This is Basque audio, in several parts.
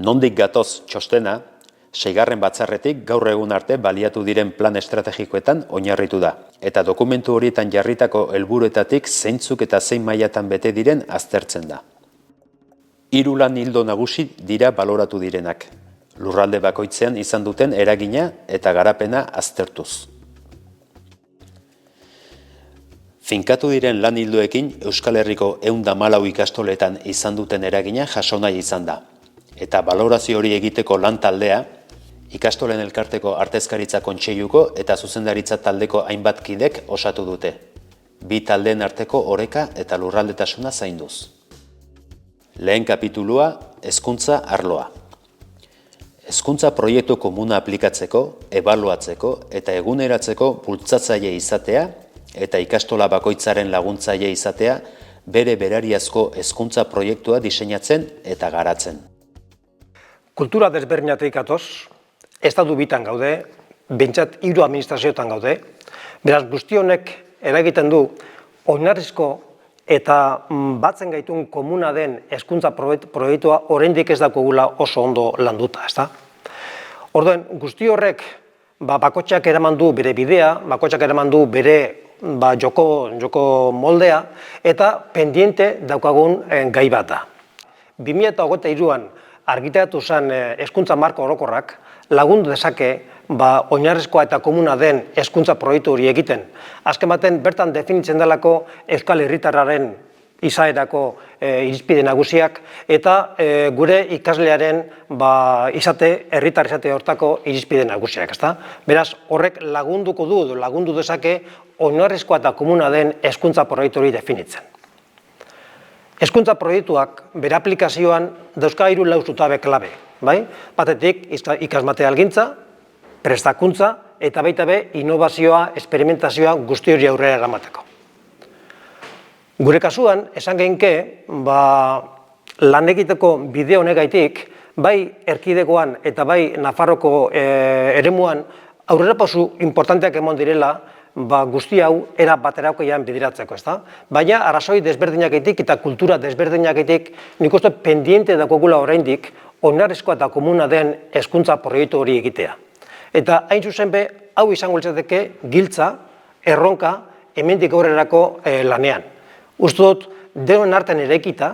Nondik gatoz txostena, 6. batzarretik gaur egun arte baliatu diren plan estrategikoetan oinarritu da, eta dokumentu horietan jarritako helburuetatik zeintzuk eta zein mailatan bete diren aztertzen da. 3 lan ildo nagusi dira baloratu direnak, lurralde bakoitzean izan duten eragina eta garapena aztertuz. Finkatu diren lan ildoekin Euskal Herriko 114 ikastoletan izan duten eragina jaso nahi izan da, eta balorazio hori egiteko lan taldea, ikastolen elkarteko artezkaritza kontseiluko eta zuzendaritza taldeko hainbat kidek osatu dute. 2 taldeen arteko oreka eta lurraldetasuna zainduz. Lehen kapitulua, hezkuntza arloa. Hezkuntza proiektu komuna aplikatzeko, ebaluatzeko eta eguneratzeko bultzatzaile izatea eta ikastola bakoitzaren laguntzaile izatea bere berariazko hezkuntza proiektua diseinatzen eta garatzen. Kultura desberdinatik atoz, estatu bitan gaude, behintzat 3 administrazioetan gaude, beraz guzti honek eragiten du oinarrizko eta batzen gaitun komuna den hezkuntza proiektua oraindik ez daukagula oso ondo landuta, ezta? Orduan, guzti horrek bakoitzak eraman du bere bidea, bakoitzak eraman du bere joko moldea eta pendiente daukagun gai bat da. 2023an argitaratu zen hezkuntza marko orokorrak lagundu dezake oinarrizkoa eta komuna den hezkuntza proiektu hori egiten. Azken baten bertan definitzen delako Euskal Herritarraren izaerako irizpide nagusiak eta gure ikaslearen herritar izate hortako irizpide nagusiak, ezta? Beraz, horrek lagunduko du edo lagundu dezake oinarrizkoa eta komuna den hezkuntza proiektu hori definitzen. Hezkuntza proiektuak bere aplikazioan dauzka 3 zutabe klabe, bai? Batetik ikasmaterialgintza, prestakuntza eta baita be inobazioa, esperimentazioa guzti hori aurrera eramateko. Gure kasuan, esan geinke, lan egiteko bide honegaitik, bai erkidegoan eta bai Nafarroko eremuan aurrerapauso importanteak emon direla guzti hau era baterakoian bideratzeko, ezta? Baina arrazoi desberdinagatik eta kultura desberdinagatik nik uste pendiente daukagula oraindik oinarrizkoa eta komuna den hezkuntza proiektu hori egitea. Eta hain zuzen be, hau izango litzateke giltza, erronka, hemendik aurrerako lanean. Uste dut, denon artean eraikita,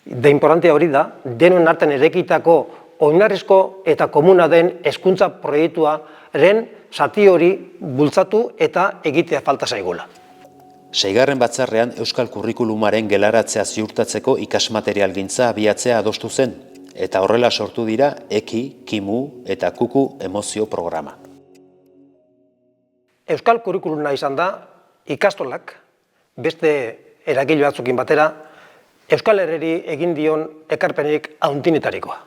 da importantea hori da, denon artean eraikitako oinarrizko eta komuna den hezkuntza proiektuaren zati hori bultzatu eta egitea falta zaigula. 6. batzarrean Euskal Kurrikulumaren gelaratzea ziurtatzeko ikasmaterialgintza abiatzea adostu zen, eta horrela sortu dira EKI, KIMU eta KUKU emozio programa. Euskal Kurrikuluma izan da ikastolak, beste eragile batzukin batera, Euskal Herriri egin dion ekarpenik hauntinetarikoa.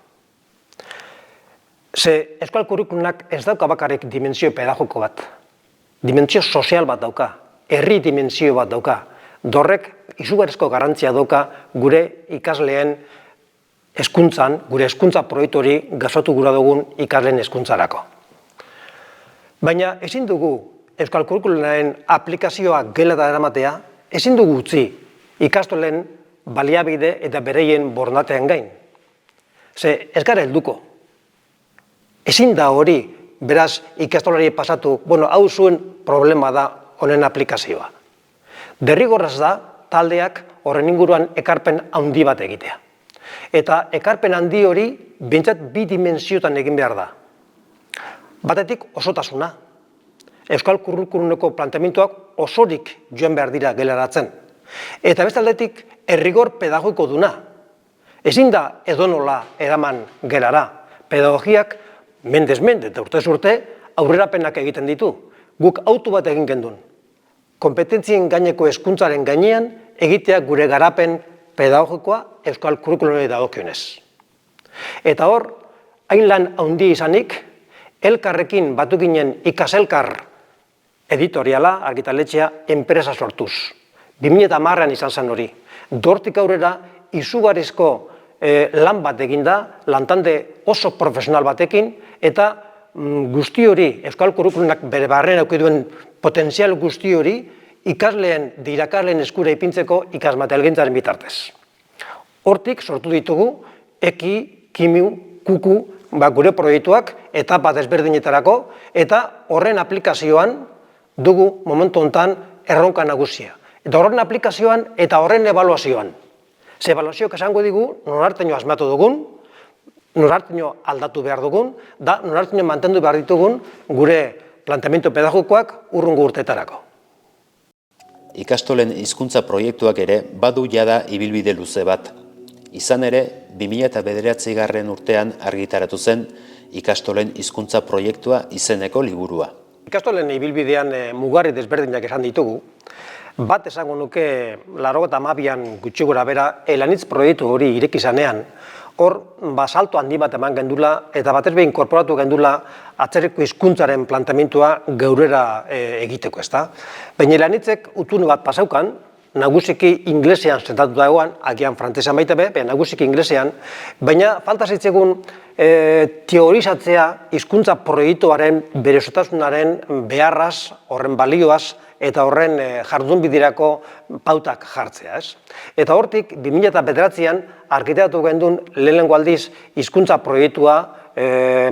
Ze Euskal Kurrikulumak ez dauka bakarrik dimensio pedagogiko bat, dimensio sozial bat dauka, herri dimensio bat dauka, dorrek izugarrizko garrantzia dauka gure ikasleen hezkuntzan, gure hezkuntza proiektu hori gauzatu gura dugun ikasleen hezkuntzarako. Baina ezin dugu Euskal Kurrikulumaren aplikazioa gelata eramatea, ezin dugu utzi ikastolen baliabide eta bereien borondatean gain. Ze ez gara helduko. Ezin da hori, beraz, ikastolari pasatu, hau zuen problema da honen aplikazioa. Derrigorrez da, taldeak horren inguruan ekarpen handi bat egitea. Eta ekarpen handi hori, behintzat 2 dimensiotan egin behar da. Batetik osotasuna. Euskal Kurrikulumeko planteamenduak osorik joan behar dira gelaratzen. Eta beste aldetik, errigor pedagogiko duna. Ezin da edonola eraman gelara. Pedagogiak mendez mende eta urtez urte aurrerapenak egiten ditu. Guk autu bat egin gendun. Kompetentzien gaineko hezkuntzaren gainean egitea gure garapen pedagogikoa Euskal Kurrikulumari dagokionez. Eta hor, hain lan handi izanik, elkarrekin batu ginen ikaselkar editoriala, argitaletxea, enpresa sortuz. 2010an izan zen hori. Dortik aurrera izugarrizko lan bat eginda, lantande oso profesional batekin, eta guzti hori, Euskal Kurrikulumak bere barren auki duen potentzial guzti hori, ikasleen, irakasleen eskura ipintzeko ikasmaterialgintzaren bitartez. Hortik sortu ditugu EKI, KIMU kuku gure proiektuak etapa desberdinetarako, eta horren aplikazioan dugu momentu honetan erronka nagusia. Eta horren aplikazioan eta horren ebaluazioan. Ze ebaluazioak esango digu, norarteno asmatu dugun, norarteno aldatu behar dugun, da norarteno mantendu behar ditugun gure planteamendu pedagogikoak urrungo urteetarako. Ikastolen hizkuntza proiektuak ere badu jada ibilbide luze bat. Izan ere, 2009 urtean argitaratu zen Ikastolen hizkuntza proiektua izeneko liburua. Ikastolen ibilbidean mugarri desberdinak esan ditugu. Bat esango nuke 92an gutxi gora bera elanitz proiektu hori ireki zanean, hor salto handi bat eman gendula eta batez behin inkorporatu gendula atzerriko hizkuntzaren planteamentua geurera egiteko, ezta? Baina elanitzek utune bat pasaukan, nagusiki inglesean sentatu dagoan, agian frantzesan baita be, nagusiki inglesean, baina falta zitzaigun teorizatzea hizkuntza proiektuaren bere osotasunaren beharraz, horren balioaz, eta horren jardunbiderako pautak jartzea, ez? Eta hortik, 2009an argitaratu gendun lehenengo aldiz hizkuntza proiektua,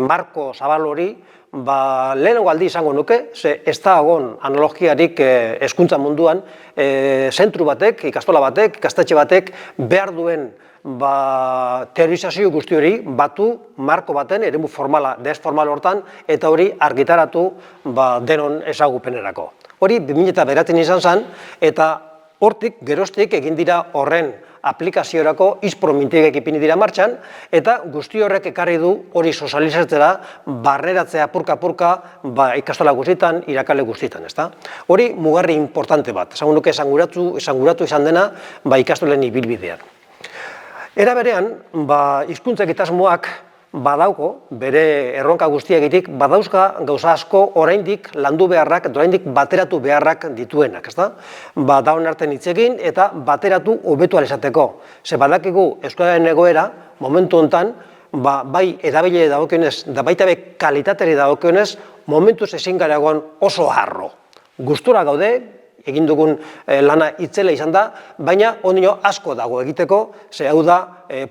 Marko Zabal hori, lehenengo aldi izango nuke, ze ez da egon analogiarik hezkuntza munduan, zentru batek, ikastola batek, ikastetxe batek behar duen teorizazio guzti hori batu marko baten, eremu formala, desformal hortan, eta hori argitaratu denon ezagupenerako. Hori 2009 izan zen, eta hortik, geroztik, egin dira horren aplikaziorako izpromintiek ipini dira martxan, eta guzti horrek ekarri du hori sozializatzera, barneratzea purka-purka ikastola guztietan, irakale guztietan, ezta? Hori mugarri importante bat, esango nuke esanguratu izan dena ikastolen ibilbidean. Era berean, hizkuntza egitasmoak badauko, bere erronka guztiegitik, badauzka gauza asko oraindik landu beharrak, oraindik bateratu beharrak dituenak, ezta? Daun artean hitz egin eta bateratu hobetu ahal izateko. Ze badakigu euskararen egoera, momentu honetan, bai erabilera dagokionez, da baita be kalitateari dagokionez, momentuz ezin gara egon oso harro. Gustura gaude, egin dugun lana itzela izan da, baina ondino asko dago egiteko, ze hau da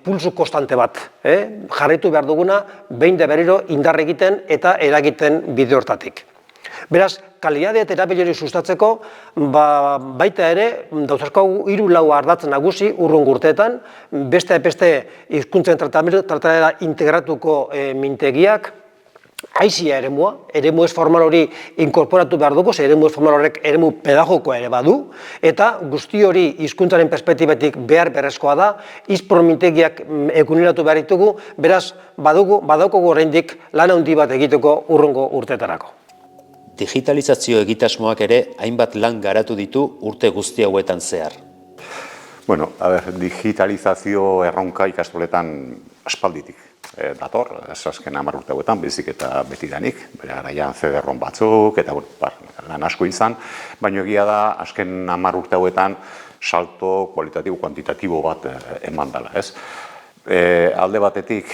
pulsu konstante bat. Jarraitu behar duguna, behin da berriro indar egiten eta eragiten bide hortatik. Beraz, kalitatea eta erabilera sustatzeko, baita ere, dauzazko 3-4 ardatz nagusi urrungo urteetan, beste hizkuntzen tratatera integratuko mintegiak, aizia eremua, eremu ez formal hori inkorporatu behar dugu, ze eremu ez formal horrek eremu pedagogikoa ere badu, eta guzti hori hizkuntzaren perspektibetik beharrezkoa da, izpromintegiak eguneratu behar ditugu, beraz, badaukagu oraindik lan handi bat egiteko urrungo urteetarako. Digitalizazio egitasmoak ere hainbat lan garatu ditu urte guzti hauetan zehar. Bueno, digitalizazio erronka ikastoletan aspalditik dator, ez azken 10 urte hauetan, bezik eta betidanik, bere garaian CD-ROM batzuk, eta lan asko izan, baina egia da, azken 10 urte hauetan salto kualitatibo-kuantitatibo bat eman dela, ez? Alde batetik,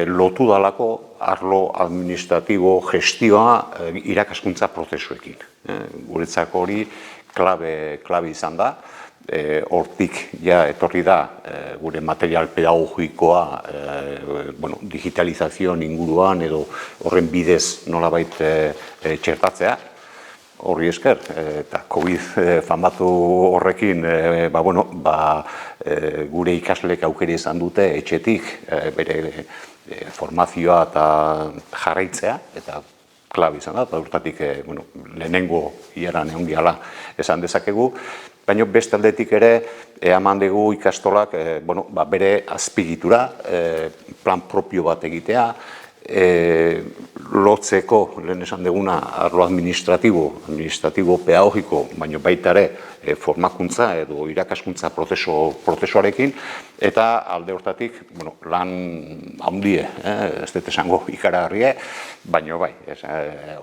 lotu dalako arlo administratibo gestioa irakaskuntza prozesuekin. Guretzako hori klabe izan da, hortik etorri da gure material pedagogikoa digitalizazioan inguruan edo horren bidez nolabait txertatzea. Horri esker, eta COVID famatu horrekin gure ikasleek aukera izan dute etxetik bere formazioa eta jarraitzea, eta klabe izan da, eta hortatik lehenengo iaran egon gehala esan dezakegu, baina beste aldetik ere eman dugu ikastolak bere azpigitura, plan propio bat egitea, lotzeko, lehen esan duguna, arlo administratibo pedagogiko, baina baita ere formakuntza edo irakaskuntza prozesuarekin, eta alde hortatik lan handie, ez dut esango ikaragarrie, baina bai,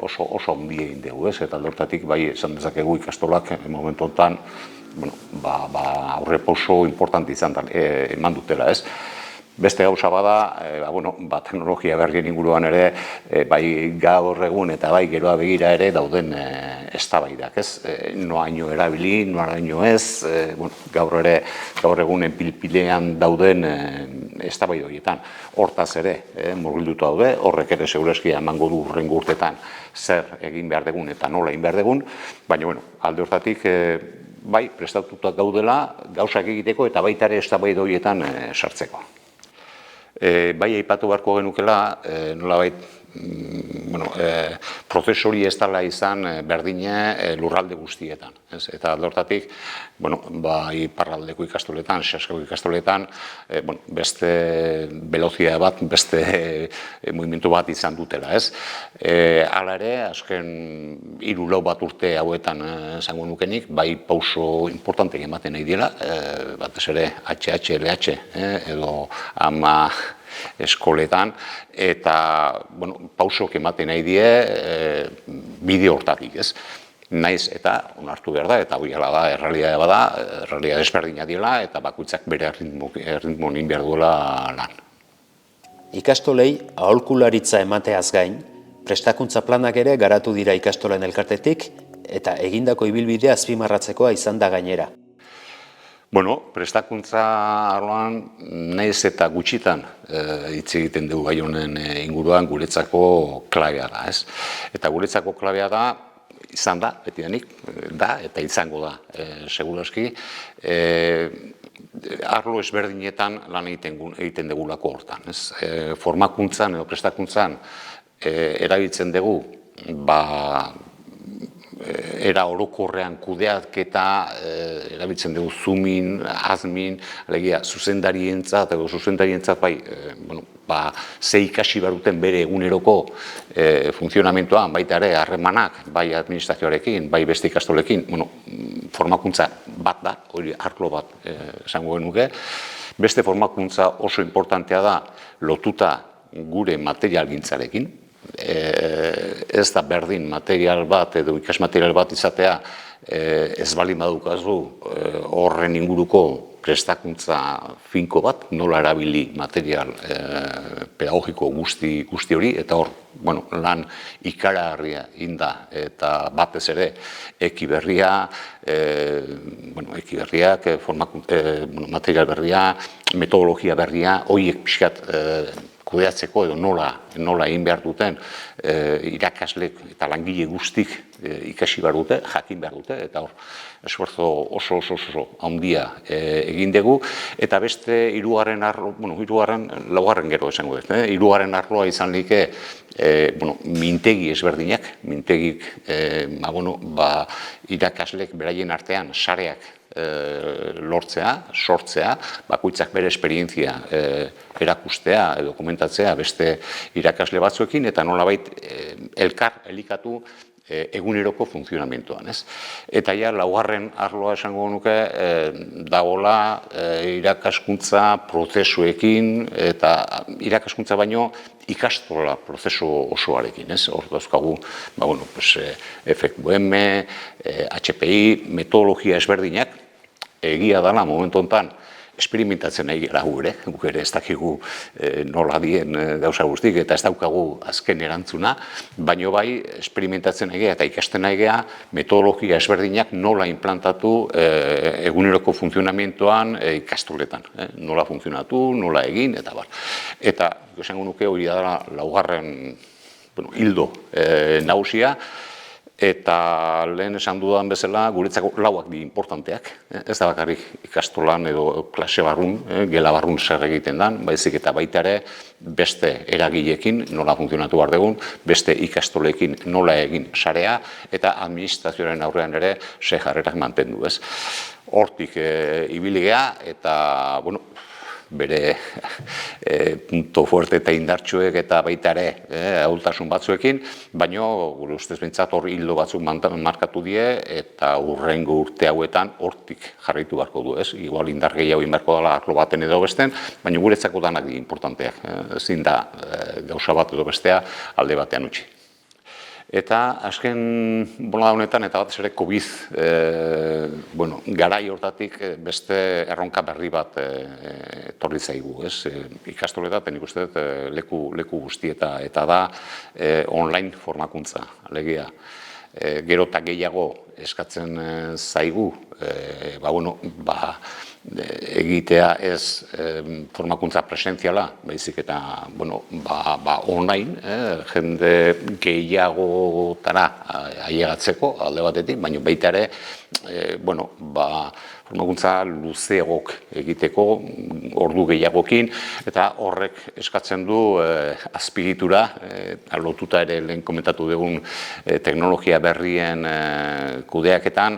oso handie egin dugu, eta alde hortatik bai esan dezakegu ikastolak momentu honetan aurrepauso importante izan eman dutela, ez? Beste gauza bada, teknologia berrien inguruan ere, bai gaur egun eta bai geroa begira ere dauden eztabaidak, ez? Noaino erabili, noaino ez, gaur egunen pilpilean dauden eztabaida horietan. Hortaz ere, murgilduta daude, horrek ere segurazki emango du hurrengo urtetan zer egin behar dugun eta nola egin behar dugun, baina alde hortatik bai prestatuta gaudela gauzak egiteko eta baita ere eztabaida horietan sartzeko. Bai aipatu beharko genukela, nolabait, prozesu hori ez dela izan berdine lurralde guztietan. Eta alde hortatik, iparraldeko ikastoletan, Seaskako ikastoletan, beste velozia bat, beste mugimendu bat izan dutela. Hala ere, azken 3-4 bat urte hauetan esango nukenik, bai pauso importantek ematen nahi dira, batez ere HH, LH, edo ama eskoletan, eta pausok ematen nahi die bideo hortatik, ez? Naiz eta onartu behar da, eta hori da, errealitatea bada, errealitatea desberdina dela, eta bakoitzak bere erritmo egin behar duela lan. Ikastolei aholkularitza emateaz gain, prestakuntza planak ere garatu dira ikastolen elkartetik, eta egindako ibilbidea azpimarratzekoa izan da gainera. Prestakuntza arloan nahiz eta gutxitan hitz egiten dugu gai honen inguruan guretzako klabea da, ez? Eta guretzako klabea da, izan da, betidanik, da eta izango da, segurazki, arlo ezberdinetan lan egiten dugulako hortan, ez? Formakuntzan edo prestakuntzan erabiltzen dugu, era orokorrean kudeaketa erabiltzen dugu Zoomin, Azmin, alegia zuzendarientzat edo zuzendarientzat ze ikasi behar duten bere eguneroko funtzionamentoan, baita ere harremanak, bai administrazioarekin, bai beste ikastolekin, formakuntza bat da, hori arlo bat esango genuke. Beste formakuntza oso importantea da lotuta gure materialgintzarekin. Ez da berdin material bat edo ikasmaterial bat izatea ez baldin badukazu horren inguruko prestakuntza finko bat, nola erabili material pedagogiko guzti hori, eta hor, lan ikaragarria inda, eta batez ere ekiberria, ekiberriak, material berria, metodologia berria, horiek pixkat kudeatzeko edo nola egin behar duten irakaslek eta langile guztik ikasi behar dute, jakin behar dute, eta hor esforzo oso handia egin dugu, eta beste laugarren gero esango dut, hirugarren arloa izan like mintegi ezberdinak, mintegik irakaslek beraien artean sareak sortzea, bakoitzak bere esperientzia erakustea edo komentatzea beste irakasle batzuekin, eta nolabait elikatu eguneroko funtzionamentoan. Eta laugarren arloa esango nuke dagoela irakaskuntza prozesuekin, eta irakaskuntza baino ikastola prozesu osoarekin. Hor dauzkagu FQM, HPI, metodologia ezberdinak, egia dela momentu honetan esperimentatzen nahi gara guk ere ez dakigu nola dien gauza guztik eta ez daukagu azken erantzuna, baino bai esperimentatzen nahi gara eta ikasten nahi gara metodologia ezberdinak nola implantatu eguneroko funtzionamentoan ikastoletan, nola funtzionatu, nola egin, eta bar. Eta, esango nuke hori da laugarren hildo nagusia, eta lehen esan dudan bezala guretzako lauak di importanteak. Ez da bakarrik ikastolan edo klase barrun, gela barrun zer egiten dan, baizik eta baita ere beste eragileekin nola funtzionatu behar dugun, beste ikastolekin nola egin sarea, eta administrazioaren aurrean ere ze jarrerak mantendu. Hortik ibili gea, eta bere punto fuerte eta indartsuek eta baita ere ahultasun batzuekin, baina gure ustez behintzat hor hildo batzuk markatu die eta hurrengo urte hauetan hortik jarraitu beharko du, igual indar gehiago inberko dela arlo baten edo besten, baina guretzako danak di importanteak, ezin da gauza bat edo bestea alde batean utzi. Eta azken bolada honetan, eta batez ere COVID, garai hortatik beste erronka berri bat etorri zaigu, ez? Ikastoletan nik uste dut leku guzti eta da online formakuntza, alegia. Gero eta gehiago eskatzen zaigu, egitea ez formakuntza presentziala, baizik eta online, jende gehiagotara ailegatzeko alde batetik, baina baita ere, formakuntza luzeagok egiteko, ordu gehiagokin, eta horrek eskatzen du azpiegitura, lotuta ere lehen komentatu dugun teknologia berrien kudeaketan,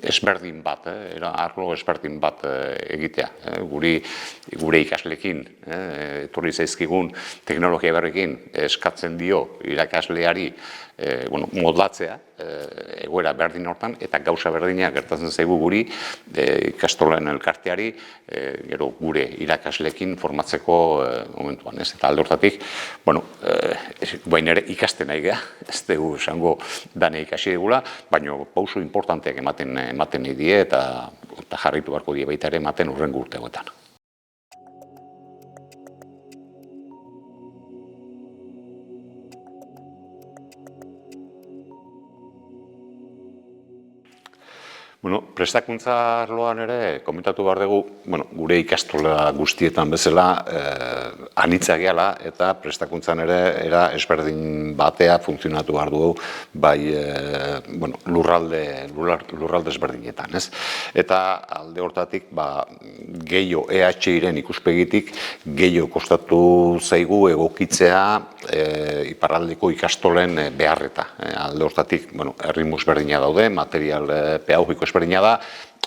ezberdin bat, arlo ezberdin bat egitea. Gure ikasleekin, etorri zaizkigun teknologia berrekin eskatzen dio irakasleari modlatzea, egoera berdin hortan, eta gauza berdina gertatzen zaigu guri ikastolen elkarteari, gero gure irakasleekin formatzeko momentuan, ez? Eta alde hortatik, baina ere ikasten nahi geha, ez dugu esango dane ikasi dugula, baina pauso importanteak ematen nahi die, eta jarraitu beharko die baita ere ematen hurrengo urtegoetan. Prestakuntza arloan ere, komentatu behar dugu, gure ikastola guztietan bezala anitza gehala eta prestakuntzan ere era ezberdin batea funtzionatu behar dugu bai lurralde ezberdinetan, ez? Eta alde hortatik, gehiago EH-iren ikuspegitik, gehiago kostatu zaigu egokitzea iparraldeko ikastolen beharreta. Alde hortatik, erritmo ezberdina daude, material pedagogiko ezberdina da,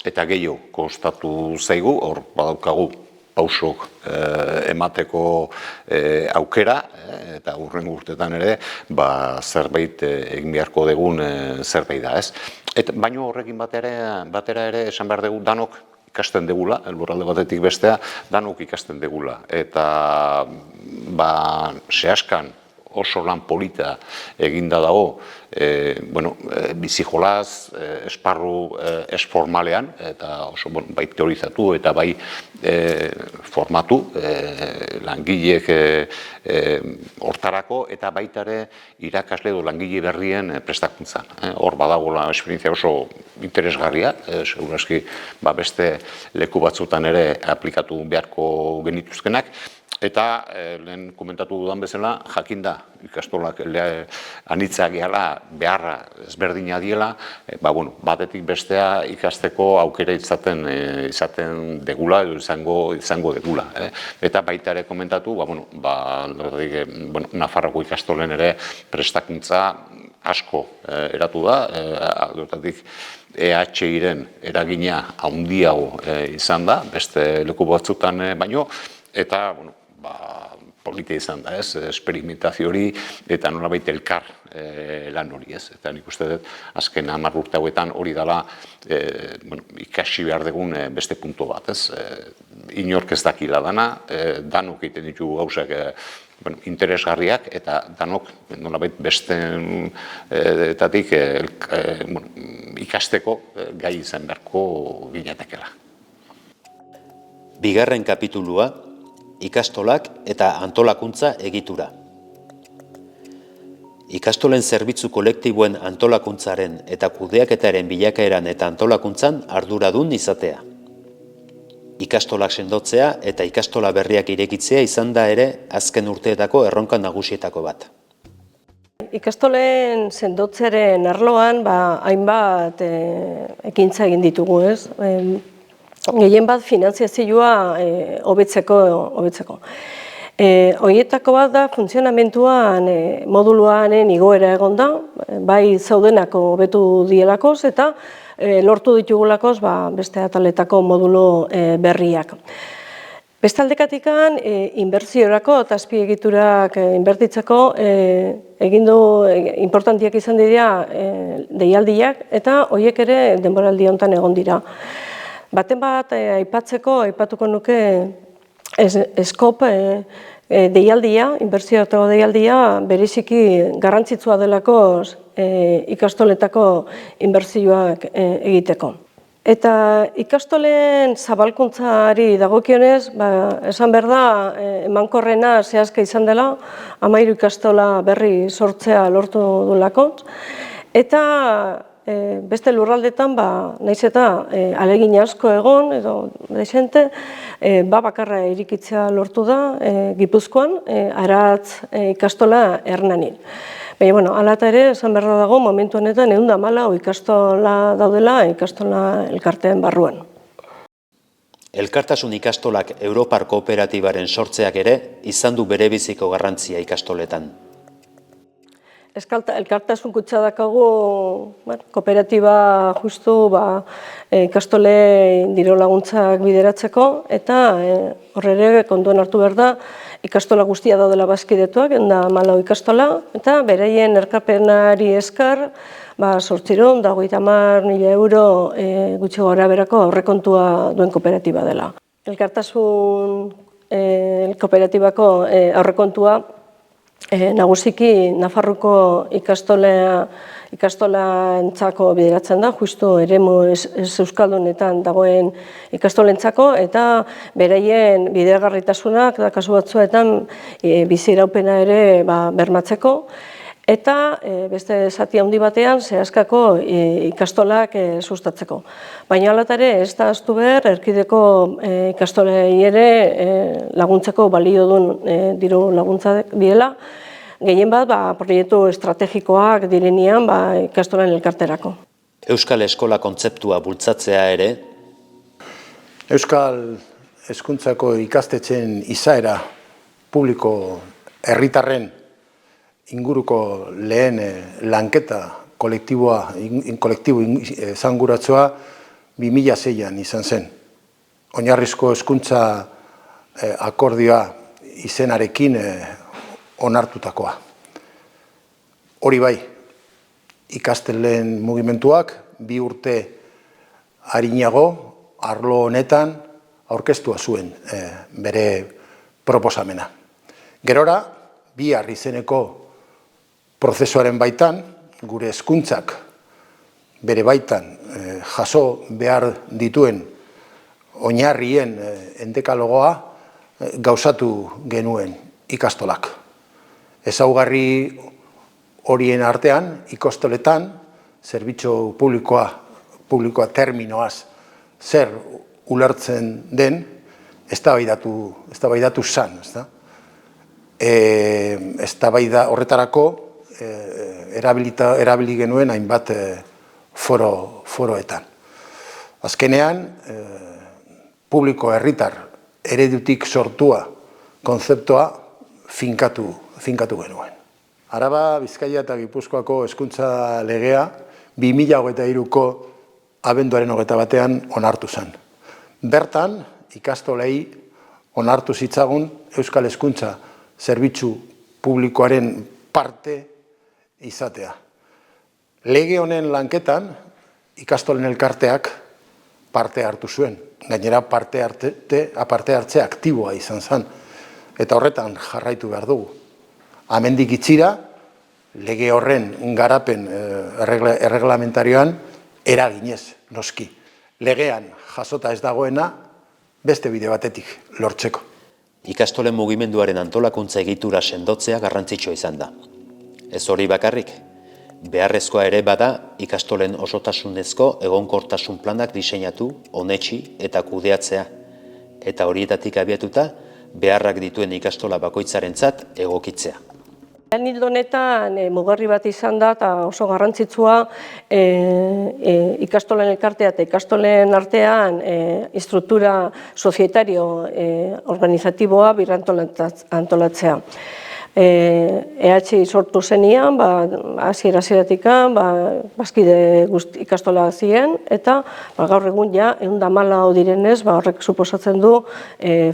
eta gehiago kostatu zaigu, hor badaukagu pausok emateko aukera, eta hurrengo urtetan ere, zerbait egin beharko dugun zerbait da, ez? Baina horrekin batera ere esan behar dugu danok ikasten degula, lurralde batetik bestea, danok ikasten degula. Eta zehazkan oso lan polita eginda dago, bizijolaz, esparru ez formalean, eta oso bai teorizatu eta bai formatu langileek hortarako, eta baita ere irakasle edo langile berrien prestakuntzan. Hor badago esperientzia oso interesgarria, segurazki beste leku batzutan ere aplikatu beharko genituzkenak, eta lehen komentatu dudan bezala, jakinda ikastolak anitza gehala beharra ezberdina diela, batetik bestea ikasteko aukera izaten degula edo izango degula. Eta baita ere komentatu, Nafarroko ikastolen ere prestakuntza asko eratu da, aldotatik EH-iren eragina handiago izan da, beste leku batzutan baino, eta polita izan da, esperimentazio hori eta nolabait elkar lan hori, ez? Eta nik uste dut, azken 10 urte hauetan hori dela ikasi behar dugun beste puntu bat, ez? Inork ez dakila dana, danok egiten ditugu gauzak interesgarriak, eta danok nolabait besteetatik ikasteko gai izan beharko ginatekela. Bigarren kapitulua, ikastolak eta antolakuntza egitura. Ikastolen zerbitzu kolektiboen antolakuntzaren eta kudeaketaren bilakaeran eta antolakuntzan arduradun izatea. Ikastolak sendotzea eta ikastola berriak irekitzea izan da ere azken urteetako erronka nagusietako bat. Ikastolen sendotzearen arloan hainbat ekintza egin ditugu, ez? Gehien bat finanziazioa hobetzeko. Horietako bat da funtzionamentuan moduluaren igoera egon da, bai zaudenako hobetu dielakoz eta lortu ditugulakoz beste ataletako modulo berriak. Beste aldekatikan, inbertsiorako eta azpiegiturak inbertitzeko importantiak izan dira deialdiak eta horiek ere denboraldi honetan egon dira. Baten bat aipatuko nuke eskop deialdia, inbertsiotako deialdia, bereziki garrantzitsua delako ikastoletako inbertsioak egiteko. Eta ikastolen zabalkuntzari dagokionez, esan behar da, emankorrena zehazka izan dela, 13 ikastola berri sortzea lortu dulako. Eta beste lurraldetan, nahiz eta ahalegin asko egon, edo desente, bakarra irikitzea lortu da, Gipuzkoan, Aratz ikastola Hernanin. Baina, hala eta ere, esan behar dago, momentu honetan 114 ikastola daudela ikastola elkarteen barruan. Elkartasun ikastolak Europar Kooperatibaren sortzeak ere izan du berebiziko garrantzia ikastoletan. Elkartasun kutxa dakagu kooperatiba justu ikastole diru laguntzak bideratzeko, eta horre kontuan hartu behar da, ikastola guztia daudela bazkidetuak, 114 ikastola, eta beraien erkapenari esker, 850.000 euro gutxi gora berako aurrekontua duen kooperatiba dela. Elkartasun kooperatibako aurrekontua nagusiki Nafarroko ikastolentzako bideratzen da, justu eremu euskaldunetan dagoen ikastolentzako, eta beraien bideragarritasunak da kasu batzuetan bizi iraupena ere bermatzeko, eta beste zati handi batean zehazkako ikastolak sustatzeko. Baina hala ere ez da ahaztu behar erkideko ikastolei ere laguntzeko baliodun diru laguntzak direla, gehien bat proiektu estrategikoak direnean ikastolen elkarterako. Euskal Eskola kontzeptua bultzatzea ere. Euskal hezkuntzako ikastetxeen izaera publiko herritarren inguruko lehen lanketa kolektibo esanguratsua 2006an izan zen. Oinarrizko hezkuntza akordioa izenarekin onartutakoa. Hori bai, ikasteleen mugimenduak 2 urte arinago arlo honetan aurkeztua zuen bere proposamena. Gerora, bihar izeneko prozesuaren baitan, gure hezkuntzak bere baitan jaso behar dituen oinarrien endekalogoa gauzatu genuen ikastolak. Ezaugarri horien artean, ikastoletan, zerbitzu publikoa terminoaz zer ulertzen den, eztabaidatu zan. Eztabaida horretarako erabili genuen hainbat foroetan. Azkenean, publiko herritar eredutik sortua konzeptua finkatu genuen. Araba, Bizkaia eta Gipuzkoako hezkuntza legea 2023ko abenduaren 21 onartu zen. Bertan, ikastolei onartu zitzagun Euskal Hezkuntza zerbitzu publikoaren parte izatea. Lege honen lanketan, ikastolen elkarteak parte hartu zuen. Gainera parte hartzea aktiboa izan zen. Eta horretan jarraitu behar dugu. Hemendik itxira, lege horren garapen erreglamentarioan eraginez, noski. Legean jasota ez dagoena, beste bide batetik lortzeko. Ikastolen mugimenduaren antolakuntza egitura sendotzea garrantzitsua izan da. Ez hori bakarrik, beharrezkoa ere bada ikastolen osotasunezko egonkortasun planak diseinatu, onetsi eta kudeatzea. Eta horietatik abiatuta, beharrak dituen ikastola bakoitzarentzat egokitzea. Lan ildo honetan mugarri bat izan da eta oso garrantzitsua ikastolen elkartea eta ikastolen artean estruktura sozietario organizatiboa birantolatzea. EH sortu zenian, hasieratik bazkide ikastola ziren, eta gaur egun ja 114 direnez, horrek suposatzen du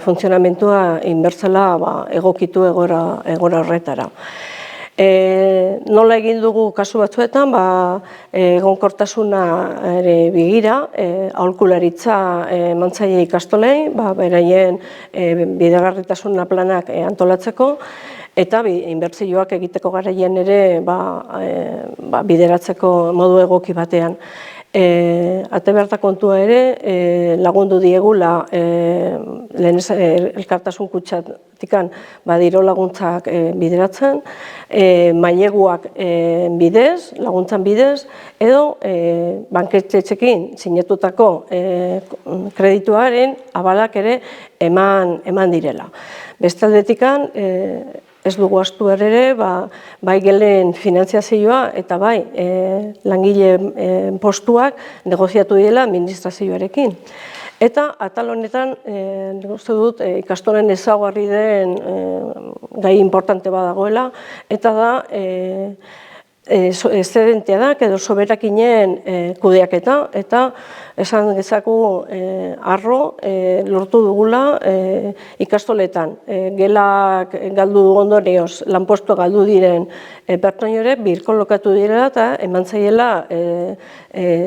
funtzionamentua inbertsela egokitu egora horretara. Nola egin dugu kasu batzuetan, egonkortasuna ere begira, aholkularitza mantzaile ikastolei, beraien bidegarritasuna planak antolatzeko, eta inbertsioak egiteko garaian ere bideratzeko modu egoki batean. Ate berta kontua ere, lagundu diegula lehen elkartasun kutsatikan diro laguntzak bideratzen, maileguak bidez, laguntzan bidez, edo banketxeekin sinatutako kredituaren abalak ere eman direla. Beste aldetikan, ez dugu ahaztu ere, bai gelen finantziazioa eta bai langile postuak negoziatu direla administrazioarekin. Eta atal honetan, uste dut, ikastolen ezaugarri den gai importante badagoela, eta da excedenteak edo soberakinen kudeaketa, eta esan gezaku arro lortu dugula ikastoletan. Gelak galdu ondorioz, lanpostu galdu diren pertsonei birkolokatu direla eta eman zaiela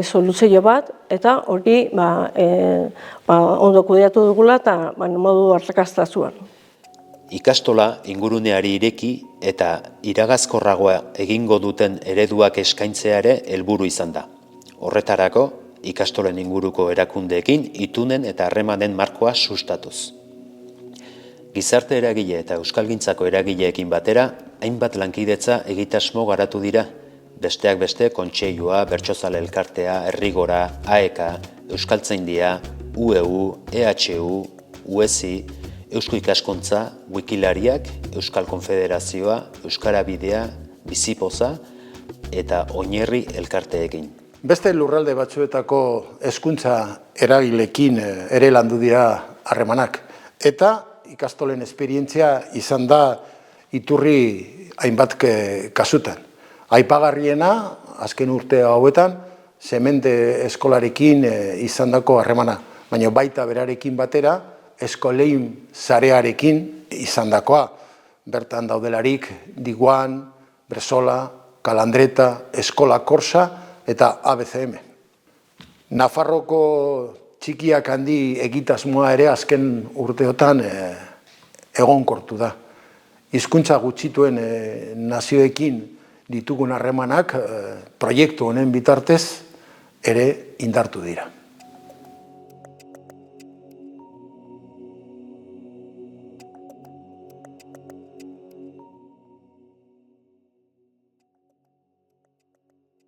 soluzio bat, eta hori ondo kudeatu dugula eta modu arrakastazuan. Ikastola inguruneari ireki eta iragazkorragoa egingo duten ereduak eskaintzea ere helburu izan da. Horretarako, ikastolen inguruko erakundeekin itunen eta harremanen markoa sustatuz. Gizarte eragile eta euskalgintzako eragileekin batera, hainbat lankidetza egitasmo garatu dira. Besteak beste, Kontseilua, Bertsozale Elkartea, Herrigora, AEK, Euskaltzaindia, UEU, EHU, UESI, Eusko Ikaskuntza, Wikilariak, Euskal Konfederazioa, Euskara Bidea, Bizipoza eta Oinarri elkarteekin. Beste lurralde batzuetako hezkuntza eragileekin ere landu dira harremanak. Eta ikastolen esperientzia izan da iturri hainbat kasutan. Aipagarriena, azken urte hauetan, Semente eskolarekin izandako harremana, baina baita berarekin batera, eskolein sarearekin izandakoa. Bertan daudelarik Diguan, Bresola, Kalandreta, Eskola Korsa eta ABCM. Nafarroko txikiak handi egitasmoa ere azken urteotan egonkortu da. Hizkuntza gutxituen nazioekin ditugun harremanak proiektu honen bitartez ere indartu dira.